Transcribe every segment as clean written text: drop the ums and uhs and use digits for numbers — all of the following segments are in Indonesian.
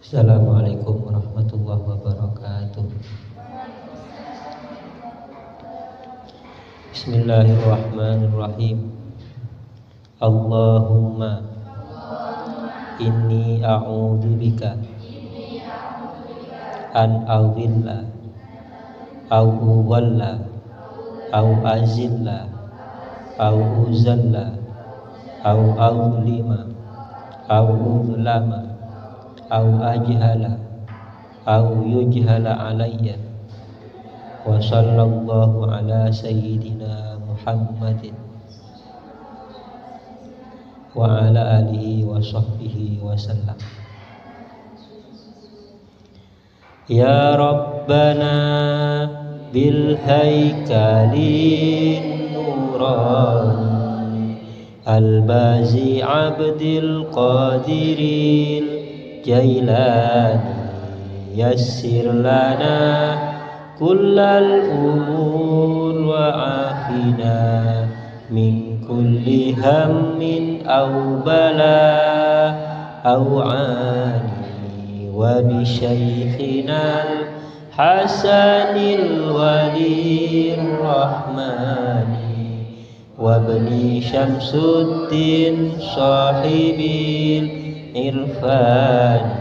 Assalamualaikum warahmatullahi wabarakatuh. Bismillahirrahmanirrahim. Allahumma inni a'udzubika an adhilla au udhalla au azilla au uzalla au azlima au udlama au ajhala au yujhala alayya. Wa sallallahu ala sayyidina Muhammadin wa ala alihi wa sahbihi wa sallam. Ya Rabbana bil haikalin nurani al-bazi abdil qadiril Jailani yassir lana kullal umur wa afina min kulli hammin aw bala aw ani wa bi syaikhinal hasanil walir rahmani wa bani syamsuddin sahibil irfani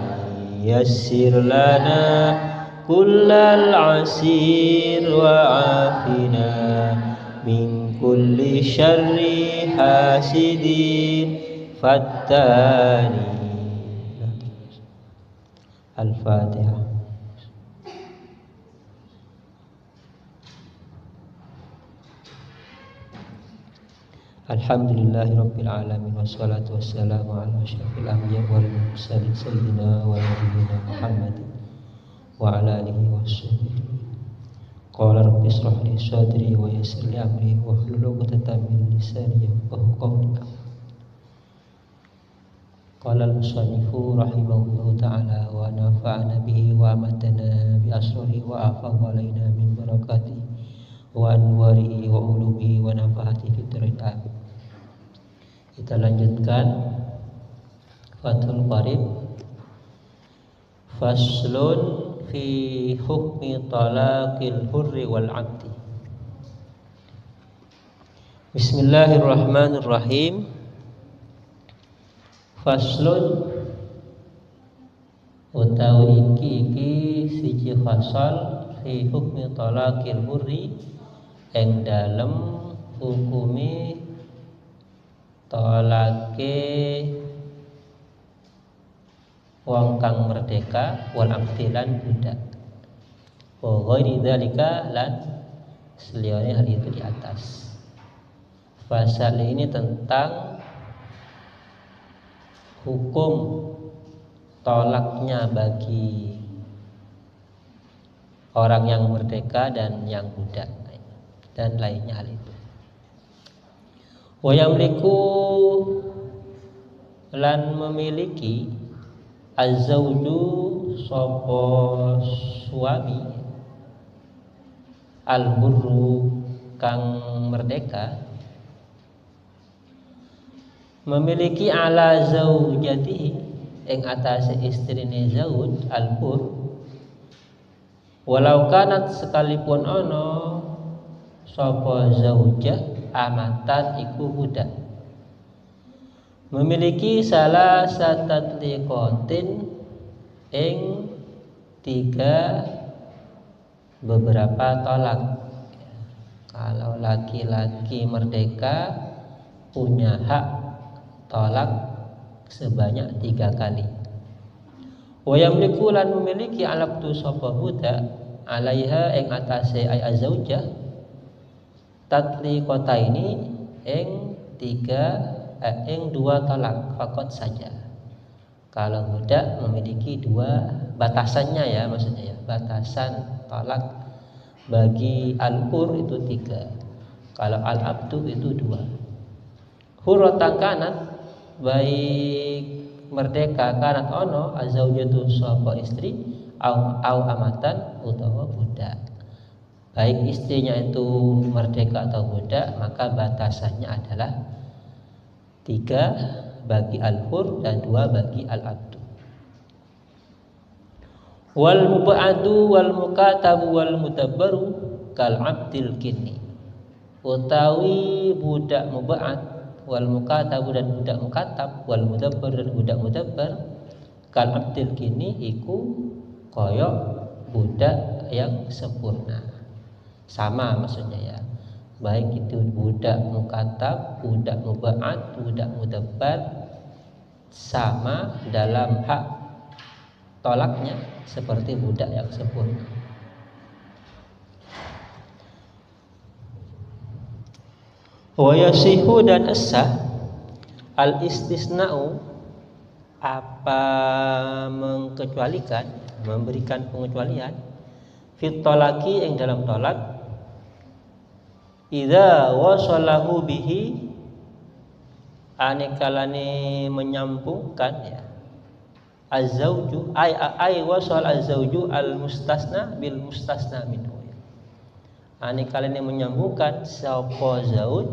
yassir lana kullal asir wa afina min kulli syarri hasidin fattani. Al-Fatihah. Alhamdulillahi rabbil alamin wassalatu wassalamu ala asyrafil anbiya wal mursalin sayyidina wa nabiyyina Muhammadin wa ala alihi washabbihi. Qala rabbi ishrah li sadri wa yassir li amri wahlul 'uqdatam min lisani yafqahu qawli. Qala al-musannifu rahimahullahu ta'ala wa nafa'ana bihi wa amatana bi asrari wa afaw alaina min barakati wa anwarihi wa ulumihi wa nafa'ati fid dharain amin. Kita lanjutkan Fathul Qarib. Faslun fi hukmi talaqil hurri wal abdi. Bismillahirrahmanirrahim. Faslun utawi iki siji fasal fi hukmi talaqil hurri ing dalem hukumi talake wong kang merdeka wal abdi lan budak. Wa ghairi dzalika lan seliyane hal itu di atas. Pasal ini tentang hukum tolaknya bagi orang yang merdeka dan yang budak dan lainnya hal itu. Wa yamliku lan memiliki az-zawju sapa suami al-hurru kang merdeka memiliki ala zaujatihi ing atase istrine zauj al-hur walau kanat sekalipun ana sapa zaujah amatan iku budak, memiliki salah satatliqatin ing 3 beberapa tolak. Kalau laki-laki merdeka punya hak tolak sebanyak 3 kali. Wa yamliku lan memiliki alaqtu sapa budak alaiha ing atase ay azaujah tatli kota ini ing 2 talak fakot saja. Kalau budak memiliki 2 batasannya ya, maksudnya ya, batasan talak bagi al-hur itu 3. Kalau al-abdu itu 2. Hurratan kanat baik merdeka kanat ono azaujatu sapa istri au amatan utawa budak. Baik istrinya itu merdeka atau budak, maka batasannya adalah 3 bagi al-hur dan 2 bagi al-abdu. Wal mubadu wal mukatabu wal mudabbaru kal abdil kini. Utawi budak mubad wal mukatabu dan budak mukatab wal mudabbar dan budak mudabbar kal abdil kini iku koyok budak yang sempurna. Sama maksudnya ya. Baik itu budak mukatab, budak mubad, budak mudabbar, sama dalam hak tolaknya seperti budak yang sempurna. Wa yasihu dan asah al istisna'u apa mengkecualikan, memberikan pengecualian fit tolaki yang dalam tolak idza wasalahu bihi anikalane menyambungkan ya az-zauju ay wasal az-zauju al-mustasna bil mustasna minhu. Anikalane menyambungkan sapa zauj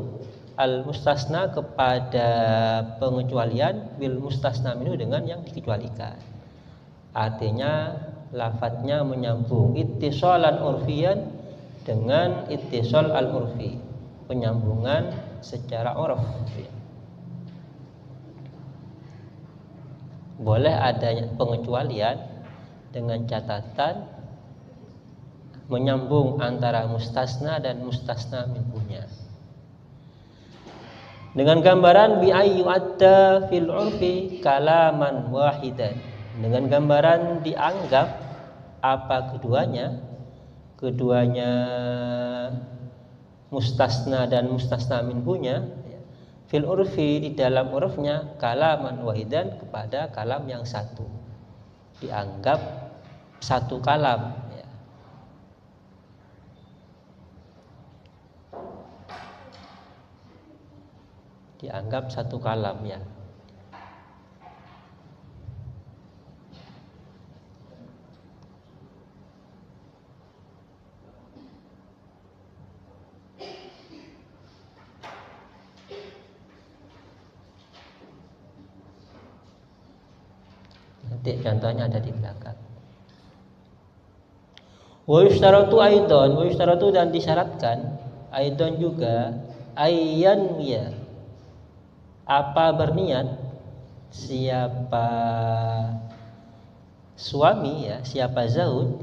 al-mustasna kepada pengecualian bil mustasna minhu dengan yang dikecualikan. Artinya lafadznya menyambung ittisalan urfiyan dengan ittisal al-urfi, penyambungan secara urf. Boleh adanya pengecualian dengan catatan menyambung antara mustasna dan mustasna minhunya. Dengan gambaran bi ayyu adda fil urfi kalaman wahidan. Dengan gambaran dianggap apa keduanya mustasna dan mustasna minhunya fil urfi di dalam urufnya kalaman wahidan kepada kalam yang satu, dianggap satu kalam ya. Dianggap satu kalam ya. Nanti contohnya ada di belakang. Wa yushtaratu dan disyaratkan aidon juga ayyan ya apa berniat siapa suami ya, siapa zauj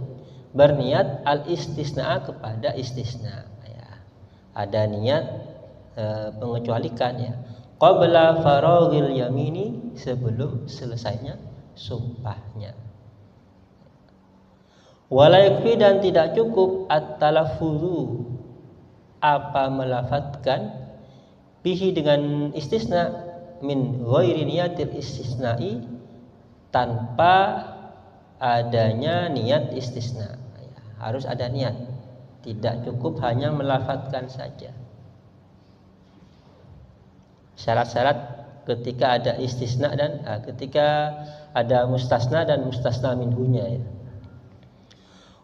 berniat al istisna kepada istisna ya. Ada niat pengecualikan ya qabla faraghil yamini sebelum selesainya sumpahnya. Wala yakfi dan tidak cukup at-talaffuzu apa melafatkan bihi dengan istisna min ghairi niyatil istisna'i tanpa adanya niat istisna ya, harus ada niat, tidak cukup hanya melafatkan saja. Syarat-syarat ketika ada istisna dan ketika ada mustasna dan mustasna minhunya ya.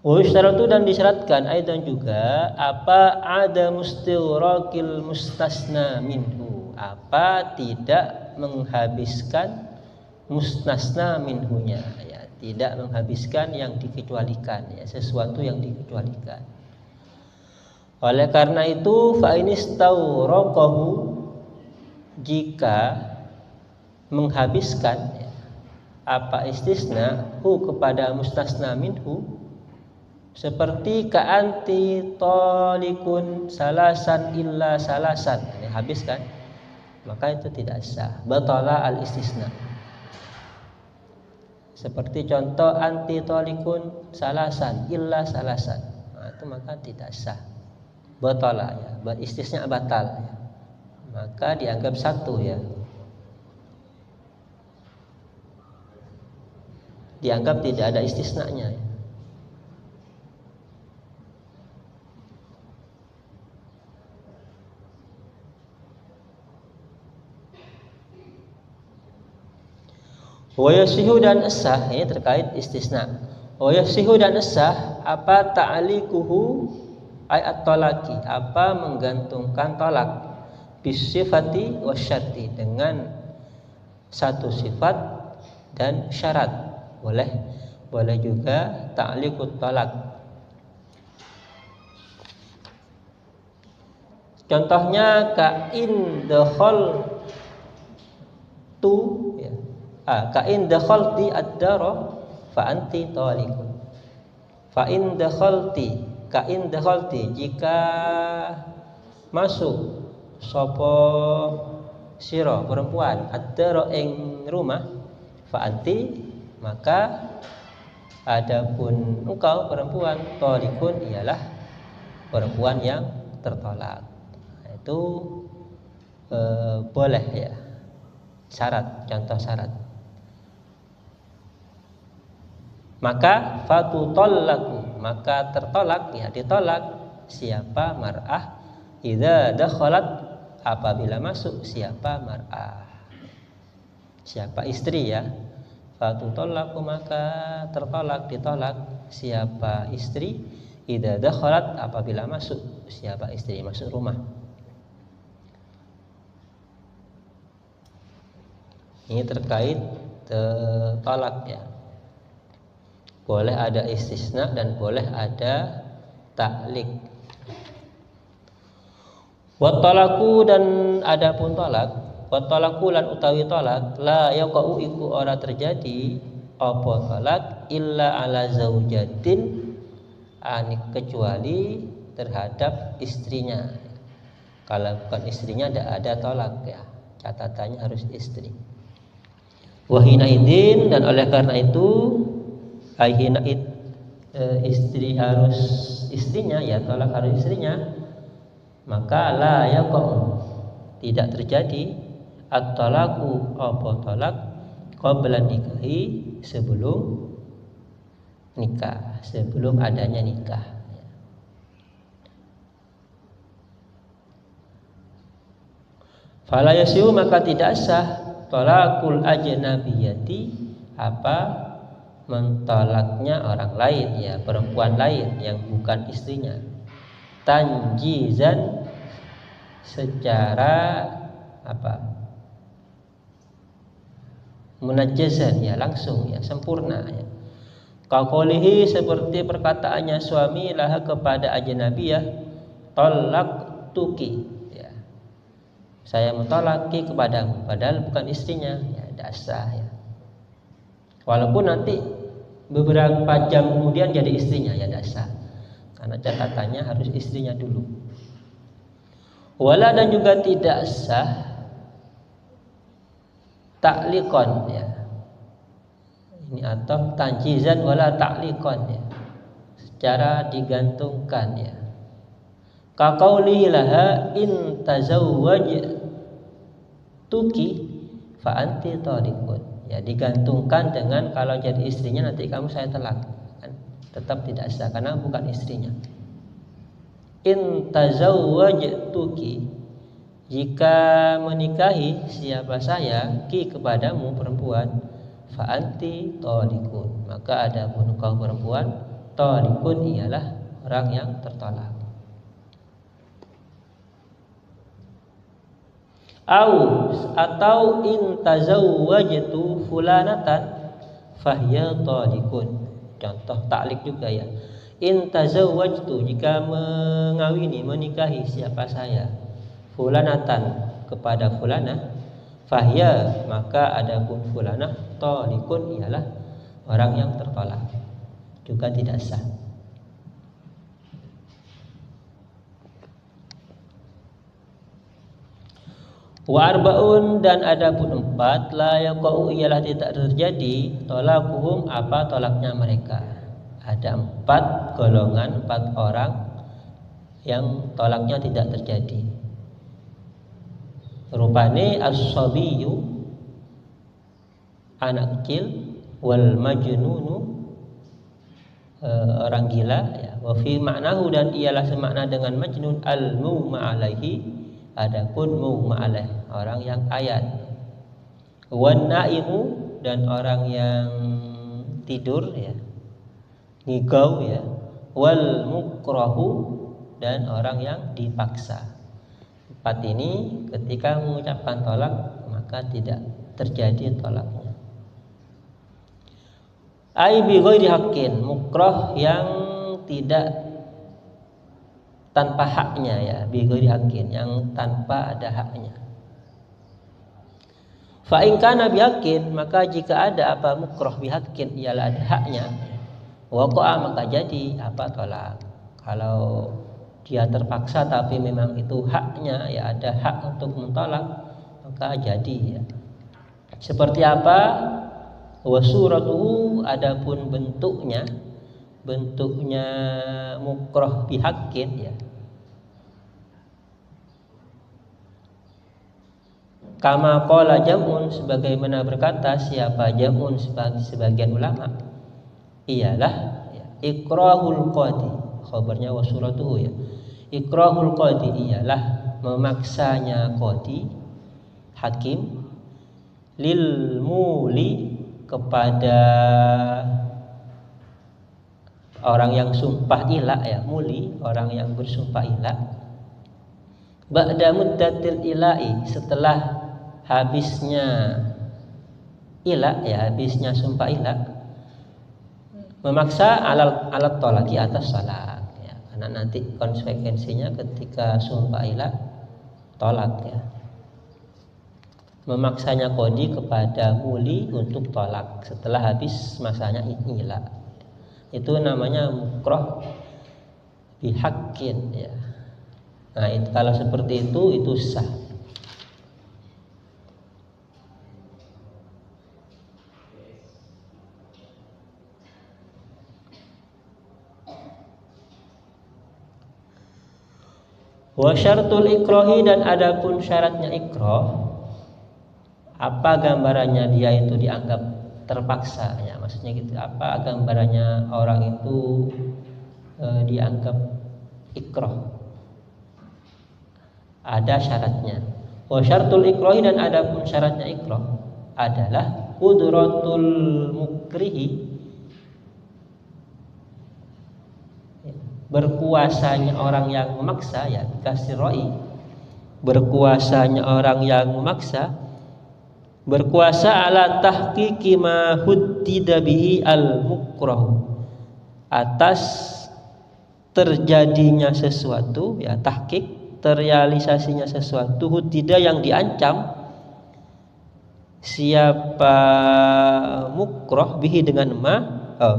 Usyaratu dan disyaratkan aidan juga apa ada mustiraqil mustasna minhu apa tidak menghabiskan mustasna minhunya ya, tidak menghabiskan yang dikecualikan ya, sesuatu yang dikecualikan. Oleh karena itu fa inistawraqahu jika menghabiskan ya, apa istisna hu kepada mustasna minhu seperti ka'anti tolikun salasan illa salasan ini habiskan maka itu tidak sah, batala al istisna. Seperti contoh anti tolikun salasan illa salasan nah, itu maka tidak sah, batala ya, istisna batal ya. Maka dianggap satu ya, dianggap tidak ada istisnanya ya. Wa yasihu dan asah ini terkait istisna. Wa yasihu dan asah apa ta'alikuhu ayat tolaki apa menggantungkan tolak bisifati wasyarti dengan satu sifat dan syarat boleh. boleh juga ta'liqut talak. Contohnya ka'in dakhal tu ya. Ka'in dakhalti ad-dara fa anti taliqun. Fa in dakhalti, ka'in dakhalti, jika masuk sapa sira perempuan ad-dara ing rumah, fa anti, maka adapun engkau perempuan taliqun ialah perempuan yang tertolak. Nah, itu boleh ya. Syarat, contoh syarat. Maka fatutallaku, maka tertolak ya, ditolak siapa mar'ah idza dakhalat, apabila masuk siapa mar'ah, siapa istri ya. Fatutallaku, maka tertolak, ditolak siapa istri idza dakhalat, apabila masuk siapa istri, masuk rumah. Ini terkait tolak ya. Boleh ada istisna dan boleh ada ta'liq. Wa talaku, dan adapun tolak, wa talaku lan utawi tolak, la yaqau iku ora terjadi apa tolak illa ala zaujatin, kecuali terhadap istrinya. Kalau bukan istrinya tidak ada tolak ya. Catatannya harus istri. Wahina idin, dan oleh karena itu hina istri harus istrinya ya, tolak harus istrinya. Maka la yaqau, tidak terjadi at-talaku apa tolak qabla nikahi, sebelum nikah, sebelum adanya nikah. Fala yasiu, maka tidak sah talakul ajnabiyati, apa mentolaknya orang lain ya, perempuan lain yang bukan istrinya, tanjizan, secara apa, munajjazan ya, langsung ya, sempurna ya. Qaulihi, seperti perkataannya suami lah kepada ajnabiyah, talak tuki ya, saya mentolaki kepadamu, padahal bukan istrinya ya, tidak sah ya. Walaupun nanti beberapa jam kemudian jadi istrinya ya, tidak sah, karena catatannya harus istrinya dulu. Wala, dan juga tidak sah ta'liqan ya, ini atau tanjizan wala ta'liqan ya, secara digantungkan ya. Kaqaulihi laha in tazawwaj tuki fa anti taliqun ya, digantungkan dengan kalau jadi istrinya nanti kamu saya tolak kan, tetap tidak sah karena bukan istrinya. In tazawwajtuki, jika menikahi siapa saya, ki kepadamu perempuan, fa anti taliqun, maka adapun engkau perempuan, taliqun ialah orang yang tertolak. Atau in tazawwajtu fulanatan fahiya taliqun, contoh ta'liq juga ya. In tazawwajtu, jika mengawini, menikahi siapa saya, fulanatan, kepada fulanah, fahiya, maka adapun fulanah, taliqun ialah orang yang tertolak, juga tidak sah. Wa arba'un, dan adapun 4, la yaqau ialah tidak terjadi tolakuhum, apa tolaknya mereka. Ada 4 golongan, 4 orang yang tolaknya tidak terjadi. Rupane as-sabiyyu, anak kecil, wal majnunu, orang gila ya, wa fi ma'nahu, dan ialah semakna dengan majnun, al-mughma alaihi, adapun mughma alaih, orang yang ayat, wan naimu, dan orang yang tidur ya, ngigau ya, wal mukrahu, dan orang yang dipaksa. 4 ini ketika mengucapkan tolak maka tidak terjadi tolaknya. Ai bi ghairi haqqin, mukrah yang tidak tanpa haknya ya, bi ghairi haqqin, yang tanpa ada haknya. Fa in kana bihaqqin, maka jika ada apa mukrah bihaqqin ialah ada haknya, waqa'a maka jadi apa tolak. Kalau dia terpaksa tapi memang itu haknya ya, ada hak untuk mentolak, maka jadi ya. Seperti apa? Wa suratuhu, adapun bentuknya mukrah bihaqqin ya. Kama qala jam'un, sebagaimana berkata siapa jam'un sebagian ulama, ialah ya, ikrahul qadi, khabarnya wa suratuhu ya. Ikrahul qadi ialah memaksanya qadi, hakim, lil muli, kepada orang yang sumpah ilah ya, muli, orang yang bersumpah ilah, ba'da muddatil ila'i, setelah habisnya ilah ya, habisnya sumpah ilah, memaksa alat tolaki atas salat ya, karena nanti konsekuensinya ketika sumpah ilah tolak ya, memaksanya qadi kepada muli untuk tolak setelah habis masanya ilah, itu namanya mukrah bihaqqin ya. Nah itu, kalau seperti itu sah. Wa syartul ikrahi, dan adapun syaratnya ikrah, apa gambarannya dia itu dianggap terpaksa ya, maksudnya gitu, apa gambarannya orang itu dianggap ikrah, ada syaratnya. Wa syartul ikrahi, dan adapun syaratnya ikrah adalah qudratul mukrihi, berkuasanya orang yang memaksa ya, dikasih roi, berkuasanya orang yang memaksa, berkuasa ala tahqiqi ma huddida bihi al mukrah, atas terjadinya sesuatu ya, tahqiq, terrealisasinya sesuatu, huddida yang diancam, siapa mukrah bihi dengan ma,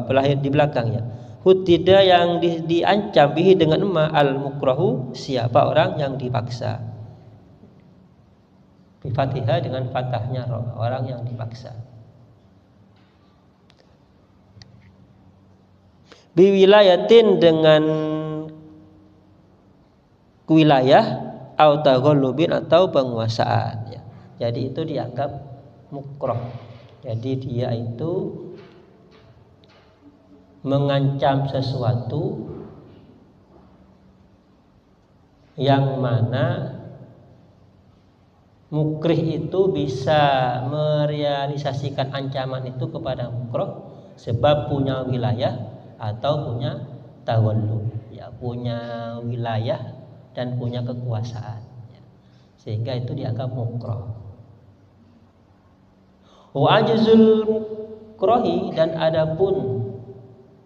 pelahir di belakangnya, huddida yang diancam bihi dengan ma, al mukrahu, siapa orang yang dipaksa, bi fathihah, dengan fathahnya orang yang dipaksa, bi wilayatin, dengan wilayah, au taghallubin, atau penguasaan ya. Jadi itu dianggap mukrah, jadi dia itu mengancam sesuatu yang mana mukrih itu bisa merealisasikan ancaman itu kepada mukrah sebab punya wilayah atau punya tawallub ya, punya wilayah dan punya kekuasaan ya. Sehingga itu dianggap mukrah. Wa ajzul mukrahi, dan adapun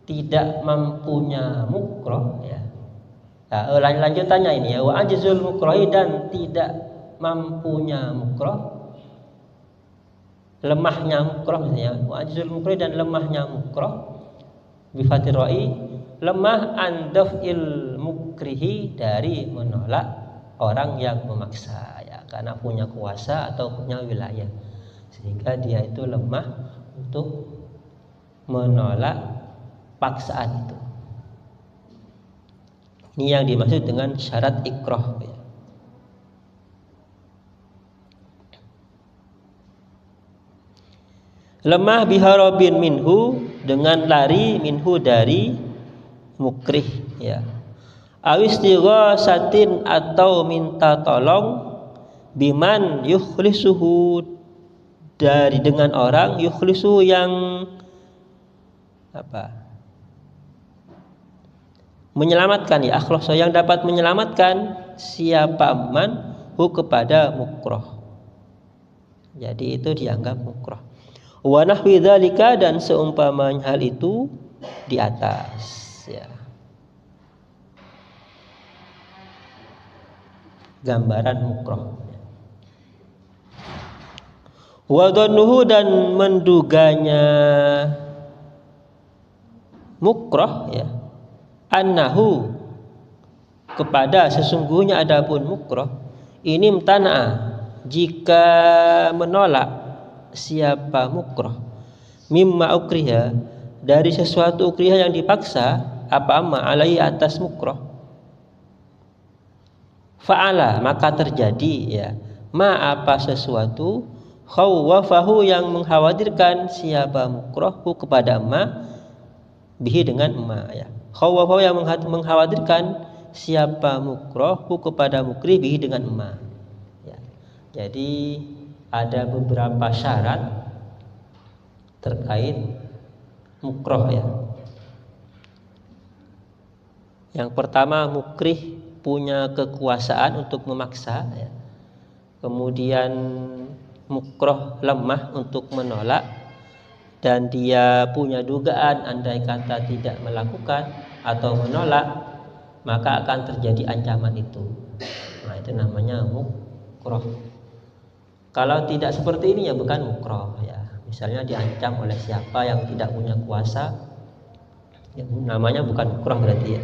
tidak mampunya mukrah ya. Nah, lanjutannya ini ya, wa ajzul mukrahi, dan tidak mampunya mukrah, lemahnya mukrah misalnya, wa ajzul mukrahi, dan lemahnya mukrah, bi fathir lemah andafil mukrihi, dari menolak orang yang memaksa ya, karena punya kuasa atau punya wilayah, sehingga dia itu lemah untuk menolak paksaan itu. Ini yang dimaksud dengan syarat ikrah ya. Lemah biharobin minhu, dengan lari minhu, dari mukrih ya. Awistighasatin, atau minta tolong, biman yukhlisuhu, dari dengan orang, yukhlisuhu yang apa? Menyelamatkan ya, akhlasa, yang dapat menyelamatkan siapa man hu, kepada mukrah. Jadi itu dianggap mukrah. Wa nahwi dzalika, dan seumpamanya hal itu di atas, ya. Gambaran mukroh. Wa dhannuhu, dan menduganya mukroh, ya, annahu, kepada sesungguhnya adapun mukroh, ini imtana'a, jika menolak siapa mukroh, mimma ukriha, dari sesuatu ukriha yang dipaksa, apa amma alai, atas mukroh, fa'ala, maka terjadi, ya, ma, apa sesuatu, khawwafahu, yang mengkhawatirkan siapa mukrohhu kepada ma, bihi, dengan ma, ya. Khawwafahu, yang mengkhawatirkan siapa mukrohhu kepada mukrih, bihi, dengan ma, ya. Jadi ada beberapa syarat terkait mukroh, ya. Yang pertama, mukrih punya kekuasaan untuk memaksa, ya. Kemudian mukroh lemah untuk menolak, dan dia punya dugaan andai kata tidak melakukan atau menolak maka akan terjadi ancaman itu. Nah, itu namanya mukroh. Kalau tidak seperti ini, ya bukan mukroh, ya. Misalnya diancam oleh siapa yang tidak punya kuasa, ya, namanya bukan mukroh berarti, ya.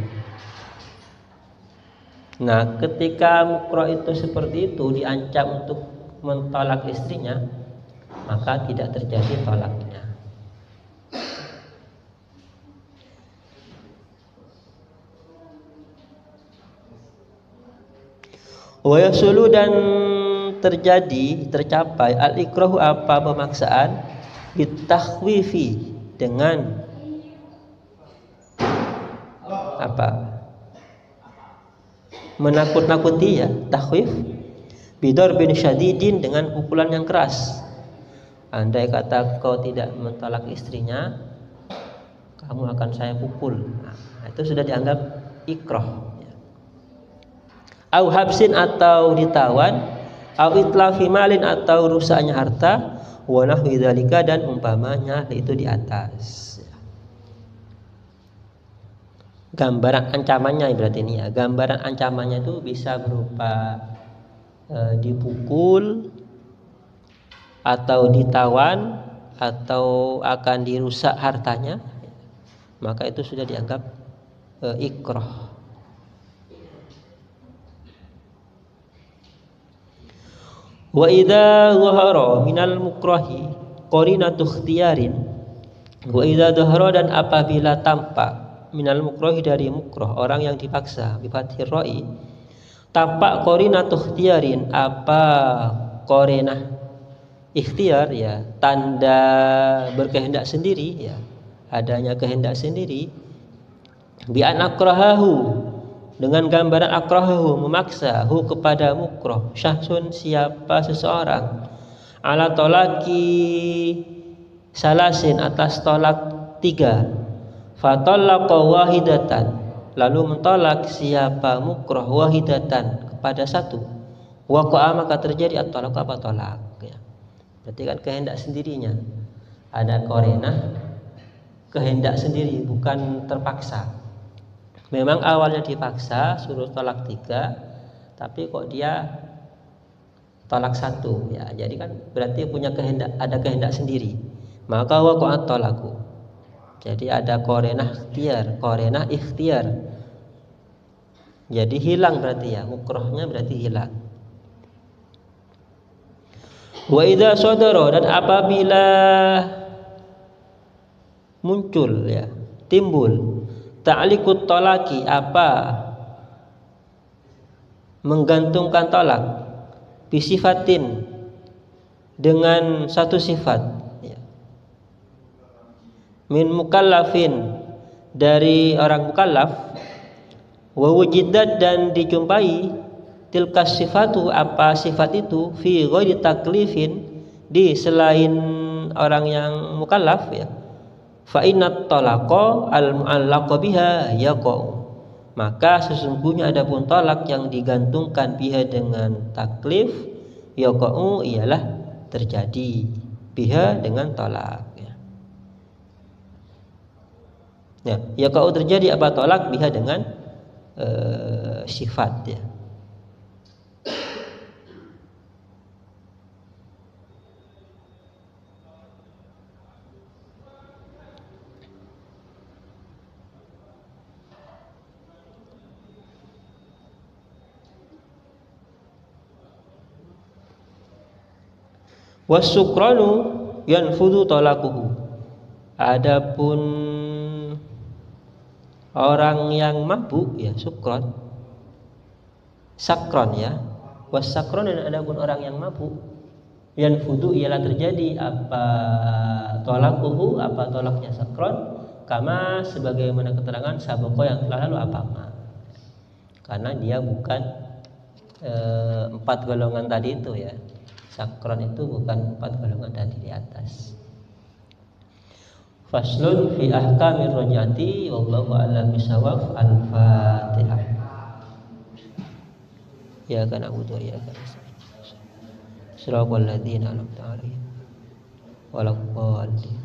Nah, ketika mukroh itu seperti itu, diancam untuk mentolak istrinya, maka tidak terjadi tolaknya. Wa yasulu, dan tercapai al-ikrahu, apa pemaksaan, bitakhwifi, dengan apa, menakut-nakuti, ya, takhwif, bidor bin syadidin, dengan pukulan yang keras. Andai kata kau tidak mentolak istrinya, kamu akan saya pukul. Nah, itu sudah dianggap ikrah. Au habsin, atau ditawan, au itlafi malin, atau rusaknya harta, wa nahwi dzalika, dan umpamanya itu di atas. Gambaran ancamannya berarti ini, ya. Gambaran ancamannya itu bisa berupa dipukul, atau ditawan, atau akan dirusak hartanya, maka itu sudah dianggap ikrah. Wa idza dhahara minal mukrahi qarinatu ikhtiyarin, wa idza dhahara, dan apabila tampak minal mukrahi, dari mukrah, orang yang dipaksa, bi fathir ra'i, tampak qarinatu ikhtiyarin, apa qarinah ikhtiar, ya, tanda berkehendak sendiri, ya, adanya kehendak sendiri, bi an akrahahu, dengan gambaran akrahahu, memaksa, hu, kepada mukroh, syahsun, siapa seseorang, ala tolaki salasin, atas tolak 3, fatallaqa wahidatan, lalu mentolak siapa mukroh wahidatan, kepada 1, waqa'a, maka terjadi at-talaq, apa tolak, ya. Berarti kan kehendak sendirinya, ada qarinah kehendak sendiri, bukan terpaksa. Memang awalnya dipaksa suruh tolak 3, tapi kok dia tolak 1, ya. Jadi kan berarti punya kehendak, ada kehendak sendiri. Maka waqa'at talaqu. Jadi ada qarinah ikhtiar. Jadi hilang berarti, ya, mukrohnya berarti hilang. Wa idza sadara, dan apabila muncul, ya, timbul, ta'liqut talaki, apa menggantungkan tolak, bisifatin, dengan satu sifat, ya, min mukallafin, dari orang mukallaf, wa wujidat, dan dijumpai, tilkas sifatu, apa sifat itu, fi ghairi taklifin, di selain orang yang mukallaf, ya, fa innat talaqa al-mu'allaqa biha yaqa'u, maka sesungguhnya adapun talak yang digantungkan biha, dengan taklif, yaqa'u, ialah terjadi. biha dengan tolak ya. Ya kalau terjadi apa tolak biha dengan sifat ya. Wasukranu yanfudu talaquhu. Adapun orang yang mabuk ya sukron, sakron ya. Wasakron, dan adapun orang yang mabuk yanfudu ialah terjadi apa talaquhu, apa tolaknya sakron, kama sebagaimana keterangan saboko yang telah lalu apa ma. Karena dia bukan 4 golongan tadi itu ya. Sakron itu bukan 4 golongan tadi di atas. Faslun fi ahkamir raj'ati wallahu a'lam bishawab. Al-Fatihah. Ya kana abudu ya kana nasta'in. Shiratal ladzina an'amta 'alaihim waladdallin.